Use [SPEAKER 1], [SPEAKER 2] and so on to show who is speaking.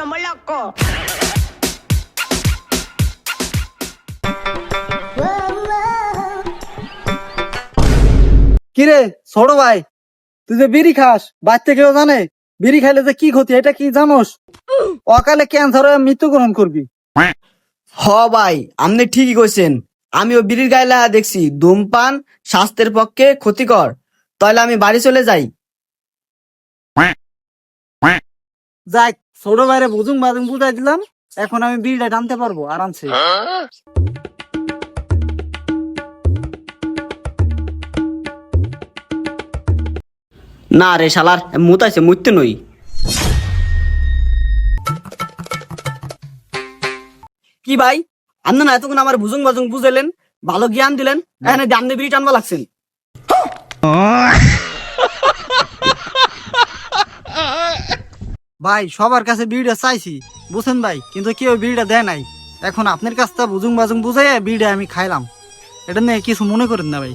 [SPEAKER 1] somos locos.
[SPEAKER 2] কিরে ছোট ভাই, তুই যে বিড়ি খাস, বাচ্চা কেউ জানে বিড়ি খাইলে যে কি ক্ষতি এটা কি জানোস? অকালে ক্যান্সার হয়ে মৃত্যুবরণ করবি।
[SPEAKER 3] হ ভাই, আপনি ঠিকই কইছেন। আমিও বিড়ির গায়ে লেখা দেখছি ধূমপান স্বাস্থ্যের পক্ষে ক্ষতিকর। তাহলে আমি বাড়ি চলে যাই।
[SPEAKER 2] যাই, ছোট ভাইরে বুঝুং বাজুং বুঝাই দিলাম, এখন আমি বিড়িটা টানতে পারবো আরামসে।
[SPEAKER 3] না রে শালার, মুতাইছে মুততে নই। কি ভাই, আপনি না এতক্ষণ আমার বুঝুং বাজুং বুঝাইলেন, ভালো জ্ঞান দিলেন, এখানে দামনে বিড়ি টানবা লাগছেন।
[SPEAKER 2] ভাই সবার কাছে বিড়িটা চাইছি বুঝছেন ভাই, কিন্তু কেউ বিড়িটা দেয় নাই। এখন আপনার কাছটা বুঝুং বাজুং বুঝাই বিড়িটা আমি খাইলাম, এটা নিয়ে কিছু মনে করেন না ভাই।